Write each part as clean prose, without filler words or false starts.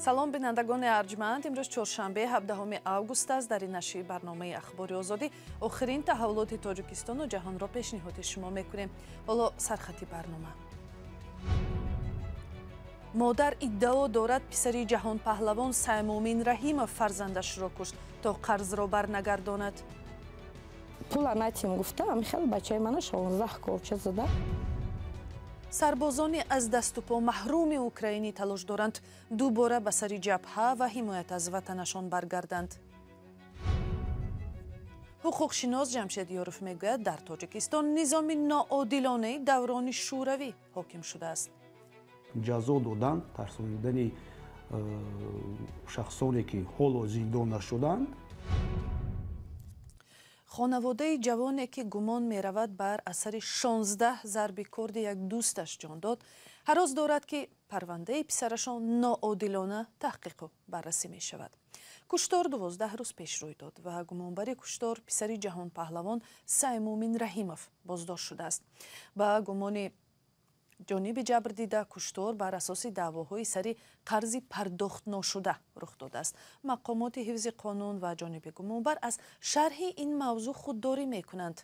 салом бинандагони арҷманд, имрӯз чоршанбе 17 август аст. дар ин нашри барномаи ахбори озодӣ охирин таҳаввулоти Тоҷикистону ҷаҳонро пешниҳоди шумо мекунем. ҳоло сархати барнома. модар иддао дорад писари ҷаҳонпаҳлавон Саймомин Раҳимов фарзандашро кушт, то қарзро барнагардонад. пула натим гуфта, амихел бачаи мана 16 корча зада. сарбозони аз дасту по маҳруми украинӣ талош доранд дубора ба сари ҷабҳа ва ҳимоят аз ватанашон баргарданд. ҳуқуқшинос Ҷамшед Ёров мегӯяд, дар Тоҷикистон низоми ноодилонаи даврони шӯравӣ ҳоким шудааст. ҷазо додан тарсонидани шахсоне ки ҳоло зиндон нашуданд. хонаводаи ҷавоне ки гумон меравад бар асари 16 зарби корди як дӯсташ ҷон дод, ҳарос дорад ки парвандаи писарашон ноодилона таҳқиқу баррасӣ мешавад. куштор 12 рӯз пеш рӯй дод ва гумонбари куштор писари ҷаҳонпаҳлавон Саймомин Раҳимов боздошт шудааст. ба гумони ҷониби ҷабрдида куштор бар асоси даъвоҳои сари қарзи пардохтношуда рух додааст. мақомоти ҳифзи қонун ва ҷониби гумонбар аз шарҳи ин мавзӯъ худдорӣ мекунанд.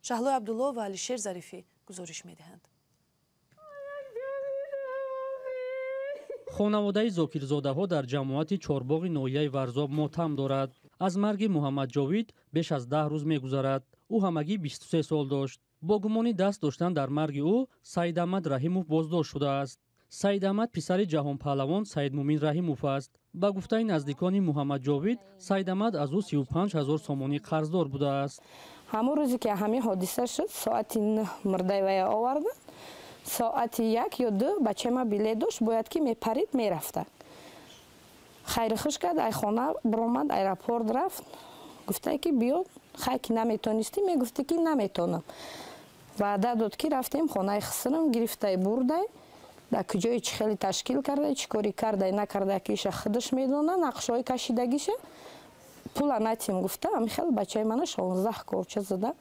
Шаҳлои Абдулло ва Алишер Зарифӣ гузориш медиҳанд. хонаводаи зокирзодаҳо дар ҷамоати чорбоғи ноҳияи Варзоб мотам дорад. аз марги Муҳаммад Ҷовид беш аз 10 рӯз мегузарад. ӯ ҳамагӣ 23 сол дошт. бо гумони даст доштан дар марги ӯ Саидамад Раҳимов боздошт шудааст. Саидамад писари ҷаҳонпаҳлавон Саидмумин Раҳимов аст. ба гуфтаи наздикони Муҳаммад Ҷовид, Саидамад аз ӯ 35 000 сомонӣ қарздор будааст. ҳамон рӯзе ки ҳамин ҳодиса шуд, соати 9 мурдаи вая овардан. соати 1 ё 2 бачаи билет дошт, бояд ки мепарид мерафта. хайрихуш кард, ай хона биромад, аэропорт рафт. гуфтае ки биё, хай ки наметонистӣ, мегуфти ки наметонам. ваъда дод ки рафтем хонаи хисрам, гирифтай бурдай, дар куҷои чӣ хеле ташкил кардай, чӣ кори кардай, накардай, ки иша худаш медона, нақшҳои кашидагиша. пула натим гуфта, амихел бачаи мана 16 корча зада.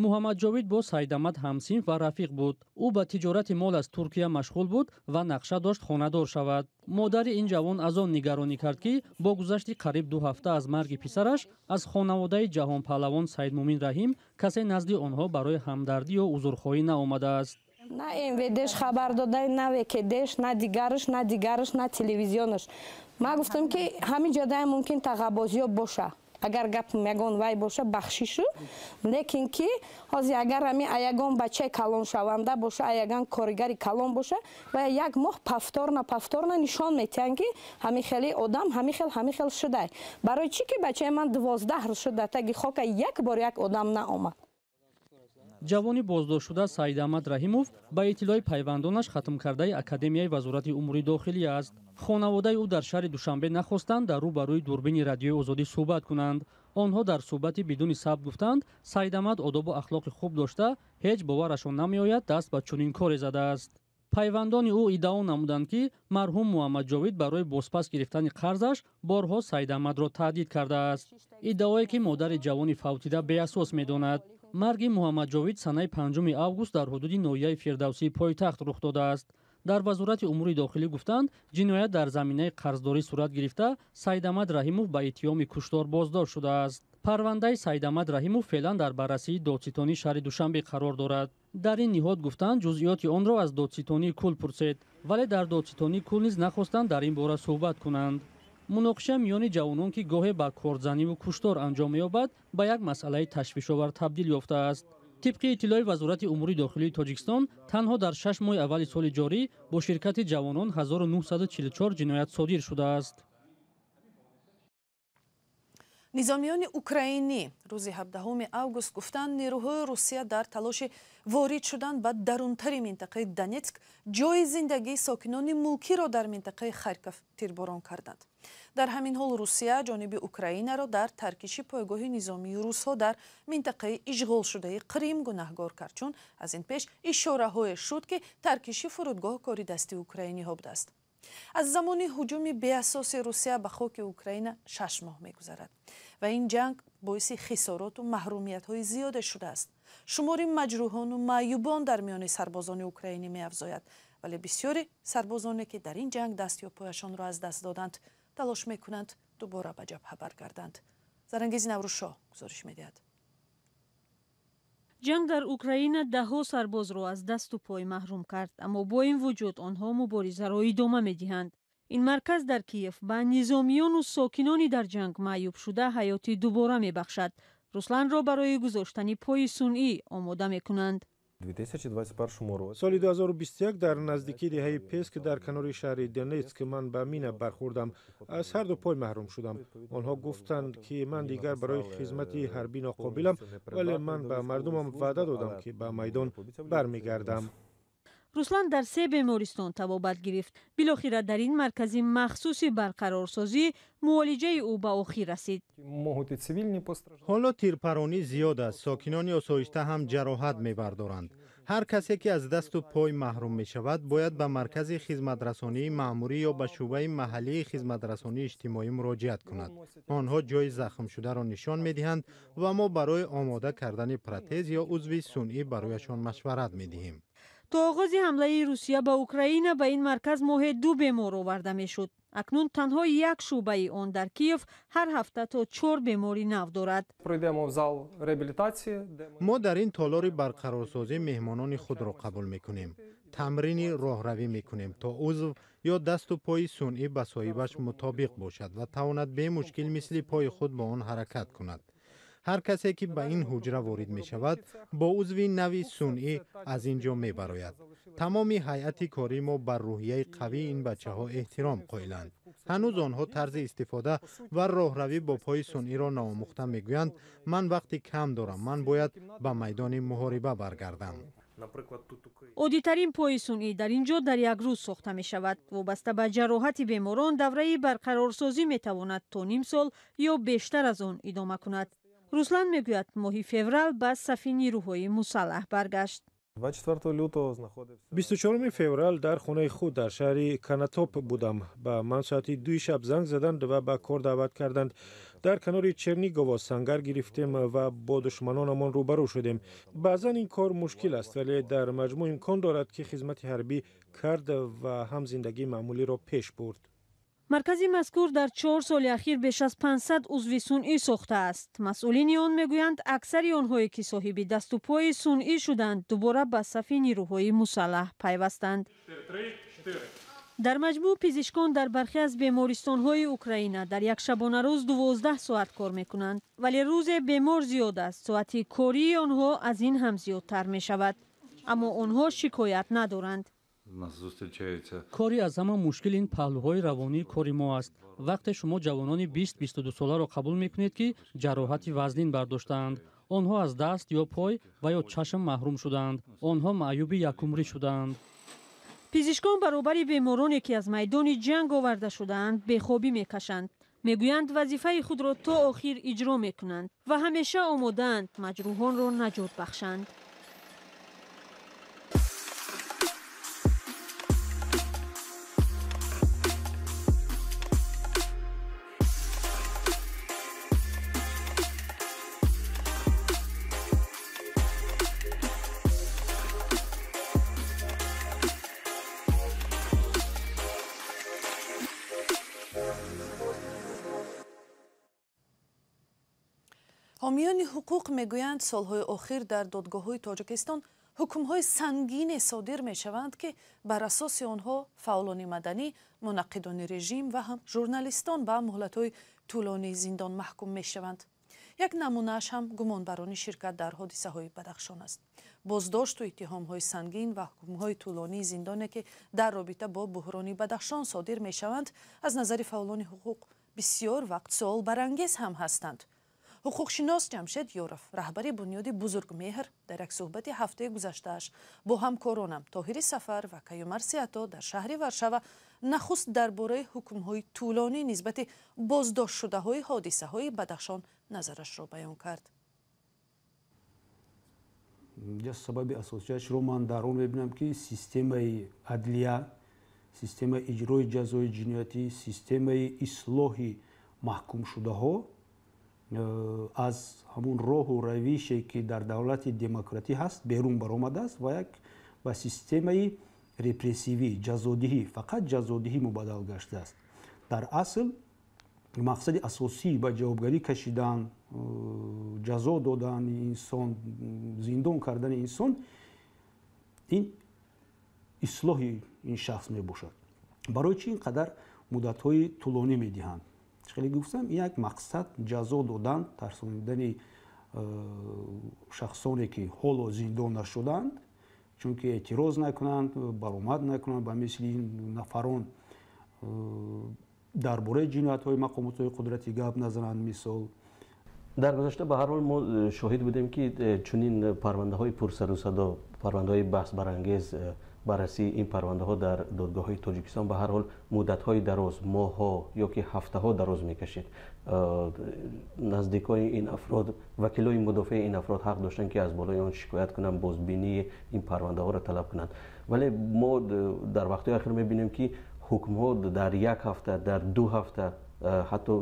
Муҳаммад Ҷовид бо Саидамад ҳамсинф ва рафиқ буд. ӯ ба тиҷорати мол аз Туркия машғул буд ва нақша дошт хонадор шавад. модари ин ҷавон аз он нигаронӣ кард ки бо гузашти қариб 2 ҳафта аз марги писараш аз хонаводаи ҷаҳонпаҳлавон Саидмумин Раҳим касе назди онҳо барои ҳамдардӣ ё узрхоҳӣ наомадааст. на МВДш хабар додай, на ВКДш, на дигарш, на телевизионаш. ман гуфтам ки ҳамин ҷодаи мумкин тағабозиё боша. агар гапм ягон вай боша бахшишу, лекин ки ҳозир агар ҳамин аягон бачаи калоншаванда боша, аягон коригари калон боша ва як моҳ пафторна нишон метиҳанд ки ҳамин хели одам ҳамин хел шудай. барои чӣ ки бачаи ман 12 рӯз шуд дар таги хока як бор як одам наомад. ҷавони боздоштшуда Саидамад Раҳимов ба иттилои пайвандонаш хатмкардаи Академияи Вазорати Умури Дохилӣ аст. хонаводаи ӯ дар шаҳри Душанбе нахостанд дар рӯ ба рӯи дурбини радиои Озодӣ суҳбат кунанд. онҳо дар суҳбати бидуни сабт гуфтанд, Саидамад одобу ахлоқи хуб дошта, ҳеҷ боварашон намеояд даст ба чунин коре задааст. пайвандони ӯ иддао намуданд ки марҳум Муҳаммад Ҷовид барои бозпас гирифтани қарзаш борҳо Саидамадро таҳдид кардааст. иддаое ки модари ҷавони фавтида беасос медонад. марги Муҳаммад Ҷовид санаи 5 август дар ҳудуди ноҳияи Фирдавсии пойтахт рух додааст. дар Вазорати Умури Дохилӣ гуфтанд, ҷиноят дар заминаи қарздорӣ сурат гирифта, Саидамад Раҳимов ба иттиҳоми куштор боздошт шудааст. парвандаи Саидамад Раҳимов феълан дар баррасии додситони шаҳри Душанбе қарор дорад. дар ин ниҳод гуфтанд, ҷузъиёти онро аз додситонии кул пурсед, вале дар додситонии кул низ нахостанд дар ин бора суҳбат кунанд. муноқиша миёни ҷавонон ки гоҳе ба корзаниву куштор анҷом меёбад, ба як масъалаи ташвишовар табдил ёфтааст. тибқи иттилои Вазорати Умури Дохилии Тоҷикистон, танҳо дар 6 моҳи аввали соли ҷорӣ бо ширкати ҷавонон 1944 ҷиноят содир шудааст. низомиёни украинӣ рӯзи 17 август гуфтанд, нерӯҳои Русия дар талоши ворид шудан ба дарунтари минтақаи Донецк ҷои зиндагии сокинони мулкиро дар минтақаи Харьков тирборон карданд. дар ҳамин ҳол Русия ҷониби Украинаро дар таркиши пойгоҳи низомии русҳо дар минтақаи ишғолшудаи Қрим гунаҳгор кард, чун аз ин пеш ишораҳое шуд ки таркиши фурудгоҳ кори дасти украиниҳо будааст. аз замони ҳуҷуми беасоси Русия ба хоки Украина 6 моҳ мегузарад ва ин ҷанг боиси хисороту маҳрумиятҳои зиёде шудааст. шумори маҷрӯҳону маъюбон дар миёни сарбозони украинӣ меафзояд, вале бисёри сарбозоне ки дар ин ҷанг даст ё пояшонро аз даст доданд, تلاش میکنند دوباره به جبهه برگردند. زرنگیز نوروزشاه گزارش میدهد. جنگ در اوکراین دهها سرباز را از دست و پای محروم کرد، اما با این وجود آنها مبارزه را ادامه می‌دهند. این مرکز در کیف به نظامیان و ساکنانی در جنگ معیوب شده حیاتی دوباره می‌بخشد. روسلان را برای گذاشتن پای صنعی آماده می‌کنند. سال 2021 در نزدیکی دهه پیسک در کنار شهر دونیتسک من به مینه برخوردم. از هر دو پای محروم شدم. آنها گفتند که من دیگر برای خدمت حربی ناقابلم، ولی من به مردمم وعده دادم که به میدان برمیگردم. روسلان در 3 بیمارستان طبابت گرفت. بالاخره در این مرکز مخصوص برقرارسازی معالجه او به آخر رسید. حالا تیرپرانی زیاد است. ساکنان آسایشته هم جراحت می‌بردارند. هر کسی که از دست و پای محروم می شود باید به مرکز خدمت رسانی مأموری یا به شعبه محلی خدمت رسانی اجتماعی مراجعت کند. آنها جای زخم شده را نشان می‌دهند و ما برای آماده کردن پرتز یا عضو صنعی برایشان مشورت می‌دهیم. تا آغاز حمله روسیه به اوکراین به این مرکز ماه 2 بیمار آورده میشد. اکنون تنها یک شعبه آن در کیف هر هفته تا 4 بیماری نو دارد. ما در این تالار برقرارسازی مهمانان خود را قبول میکنیم. تمرین راهروی میکنیم تا عضو یا دست و پای صنعی به صاحبش مطابق باشد و تواند به مشکل مثل پای خود با آن حرکت کند. هر کسی که به این حجره وارد می شود با عضو نوی صنعی از اینجا می براید. تمام هیئت کاری ما بر روحیه قوی این بچه ها احترام قائلند. هنوز آنها طرز استفاده و راهروی با پای صنعی را ناموخته می گویند من وقتی کم دارم، من باید به میدان محاربه برگردم. عادی‌ترین پای صنعی در اینجا در یک روز ساخته می شود. وابسته به جراحت بیماران دوره برقرارسازی می تواند تا نیم سال یا بیشتر از آن ادامه کند. روسلان میگوید ماه فوریه به صف نیروهای مسلح برگشت. 24 فوریه در خانه خود در شهر کناتوپ بودم. به من ساعت 2 شب زنگ زدند و به کار دعوت کردند. در کنار چرنیگووا سنگر گرفتیم و با دشمنانمان روبرو شدیم. بعضا این کار مشکل است، ولی در مجموع امکان دارد که خدمت حربی کرد و هم زندگی معمولی را پیش برد. مرکز مذکور در 4 سال اخیر بیش از 500 عضو صنعی ساخته است. مسئولین آن میگویند اکثر آنهایی که صاحب دست و پای صنعی شدند دوباره به صف نیروهای مسلح پیوستند. در مجموع پزشکان در برخی از بیمارستان‌های اوکراین در یک شبانه روز 12 ساعت کار میکنند، ولی روز بیمار زیاد است. ساعت کاری آنها از این هم زیادتر می شود، اما آنها شکایت ندارند. کاری از همه مشکل این پهلوهای روانی کاری ما است. وقتی شما جوانان 20-22 ساله را قبول میکنید که جراحت وزنین برداشتند، آنها از دست یا پای و یا چشم محروم شدند. آنها معیوب یکمری شدند. پزشکان برابر بیمارانی که از میدان جنگ آورده شدند بیخوابی میکشند. میگویند وظیفه خود را تا آخر اجرا میکنند و همیشه آماده‌اند مجروحان را نجات بخشند. حامیان حقوق میگویند سالهای اخیر در دادگاه‌های تاجیکستان حکم‌های سنگین صادر میشوند که بر اساس آنها فعالان مدنی، منقدان رژیم و هم ژورنالیستان به مهلت‌های طولانی زندان محکوم میشوند. یک نمونه‌اش هم گمانبرانی شرکت در حادثه‌های بدخشان است. بازداشت و اتهام‌های سنگین و حکم‌های طولانی زندانی که در رابطه با بحران بدخشان صادر میشوند از نظر فعالان حقوق بسیار وقت سوال برانگیز هم هستند. حقوقشناس جمشید یورف رهبر بنیاد بزرگ مهر در یک صحبت هفته گذشته‌اش با همکارانم طاهر سفر و کیومر سیاتا در شهر ورشوا نخست درباره حکم‌های طولانی نسبت بازداشت شده‌های حادثه‌های بدخشان نظرش را بیان کرد. سبب اساسیش رو من در اون می‌بینم که سیستم عدلیه، سیستم اجرای جزای جنایتی، سیستم اصلاح محکوم شده‌ها از همون راه و روشی که در دولت دموکراتی هست بیرون برآمده است و یک با سیستم رپرسیوی جزادهی، فقط جزادهی مبادل گشته است. дар асл мақсади асосӣ ба ҷавобгарӣ кашидан, ҷазо додани инсон, зиндон кардани инсон ин ислоҳи ин шахс мебошад. барои чӣ ин қадар муддатҳои тӯлонӣ медиҳанд? хеле гуфтам, як мақсад ҷазо додан, тарсонидани шахсоне ки ҳоло зиндон нашуданд, чунки эътироз накунанд, баромад накунанд ба мисли ин нафарон дар бораи ҷиноятҳои мақомотҳои қудратӣ гап назананд. мисол дар гузашта ба ҳар ҳол мо шоҳид будем ки чунин парвандаҳои пурсару садо, парвандаҳои баҳсбарангез, баррасии ин парвандаҳо дар додгоҳҳои тоҷикистон ба ҳар ҳол муддатҳои дароз, моҳҳо ё ки ҳафтаҳо дароз мекашид. наздикои ин афрод, вакилои мудофиаи ин афрод ҳақ доштанд ки аз болои он шикоят кунанд, бозбинии ин парвандаҳоро талаб кунанд. вале мо дар вақтҳои ахир мебинем ки ҳукмҳо дар 1 ҳафта, дар 2 ҳафта, ҳатто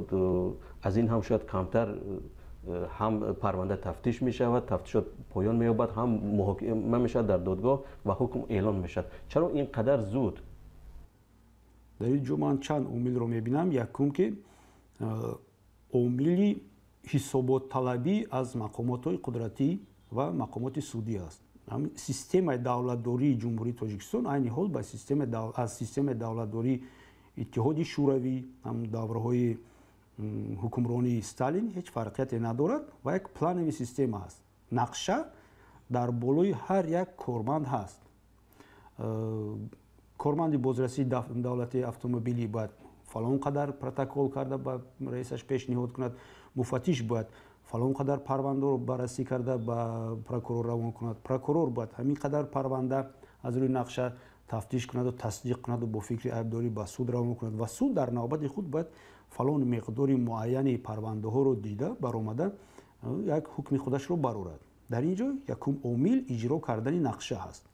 аз ин ҳам шояд камтар ҳам парванда тафтиш мешавад, тафтишот поён меёбад, ҳам муҳокима мешавад дар додгоҳ ва ҳукм эълон мешавад. чаро ин қадар зуд? дар ин ҷо ман чанд омилро мебинам. якум ки омили ҳисоботталабӣ аз мақомотҳои қудратӣ ва мақомоти судӣ аст. системаи давлатдории ҷумҳурии Тоҷикистон айни ҳол ба аз системаи давлатдории иттиҳоди шӯравӣ, ҳам давраҳои ҳукмронии Сталин ҳеҷ фарқияте надорад ва як планови система аст. нақша дар болои ҳар як корманд ҳаст. корманди бозрасии давлатии автомобилӣ бояд фалон қадар протокол карда ба раисаш пешниҳод кунад, муфаттиш бояд фалон қадар парвандаро баррасӣ карда ба прокурор равон кунад, прокурор бояд ҳамин қадар парванда аз рӯи нақша тафтиш кунаду тасдиқ кунаду бо фикри айбдорӣ ба суд равон кунад ва суд дар навбати худ бояд фалон миқдори муайяни парвандаҳоро дида баромада як ҳукми худашро барорад. дар ин ҷо якум омил иҷро кардани нақша ҳаст.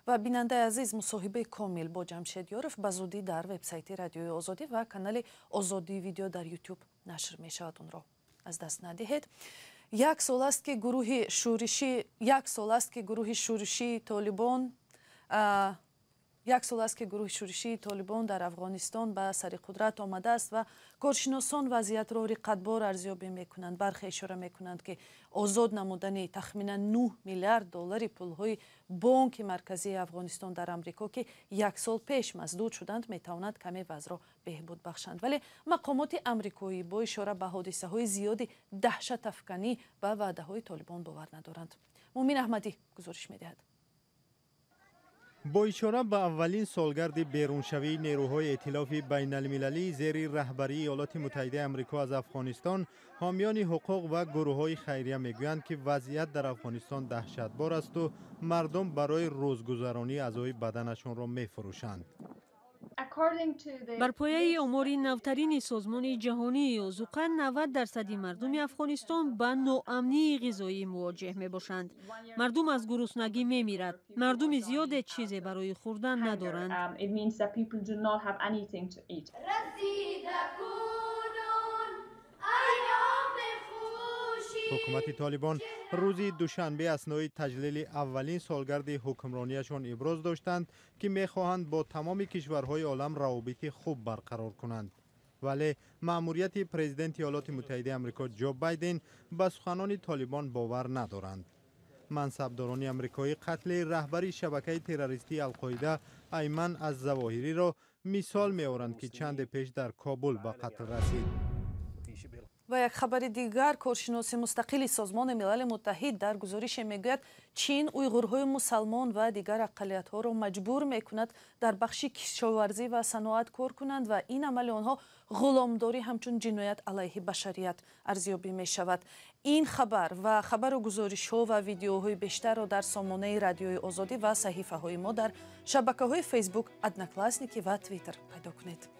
ва бинандаи азиз, мусоҳибаи комил бо Ҷамшед Ёров ба зудӣ дар вебсайти Радиои Озодӣ ва канали Озодӣ видео дар YouTube нашр мешавад. онро аз даст надиҳед. як сол аст ки гурӯҳи шӯришии Толибон дар Афғонистон ба сари қудрат омадааст ва коршиносон вазъиятро риққатбор арзёбӣ мекунанд. бархе ишора мекунанд ки озод намудани тахминан $9 миллиард пулҳои бонки марказии Афғонистон дар Амрико ки як сол пеш маздуд шуданд метавонад каме вазъро беҳбуд бахшанд. вале мақомоти амрикоӣ бо ишора ба ҳодисаҳои зиёди даҳшатафканӣ ба ваъдаҳои Толибон бовар надоранд. Мумин Аҳмадӣ гузориш медиҳад. با اشاره به اولین سالگرد بیرونشوی نیروهای ائتلاف بین‌المللی زیر رهبری ایالات متحده آمریکا از افغانستان، حامیان حقوق و گروه‌های خیریه میگویند که وضعیت در افغانستان دهشتبار است و مردم برای روزگذرانی اعضای بدنشان را می‌فروشند. бар пояи омори навтарини созмони ҷаҳонии озуқа 90% мардуми Афғонистон ба ноамнии ғизоӣ мувоҷеҳ мебошанд. мардум аз гуруснагӣ мемирад. мардуми зиёде чизе барои хӯрдан надоранд. حکومت طالبان روز دوشنبه اثنای تجلیل اولین سالگرد حکمرانیشان ابراز داشتند که می‌خواهند با تمام کشورهای عالم روابط خوب برقرار کنند. ولی مأموریت پرزیدنت ایالات متحده آمریکا جو بایدن به سخنان طالبان باور ندارند. منصبداران آمریکایی قتل رهبر شبکه تروریستی القاعده ایمن الظواهری را مثال می‌آورند که چند پیش در کابل به قتل رسید. ва як хабари дигар, коршиноси мустақили Созмони Милали Муттаҳид дар гузорише мегӯяд, Чин уйғурҳои мусалмон ва дигар ақалиятҳоро маҷбур мекунад дар бахши кишоварзӣ ва саноат кор кунанд ва ин амали онҳо ғуломдорӣ ҳамчун ҷиноят алайҳи башарият арзёбӣ мешавад. ин хабар ва хабару гузоришҳо ва видеоҳои бештарро дар сомонаи Радиои Озодӣ ва саҳифаҳои мо дар шабакаҳои Facebook, Одноклассники ва Twitter пайдо кунед.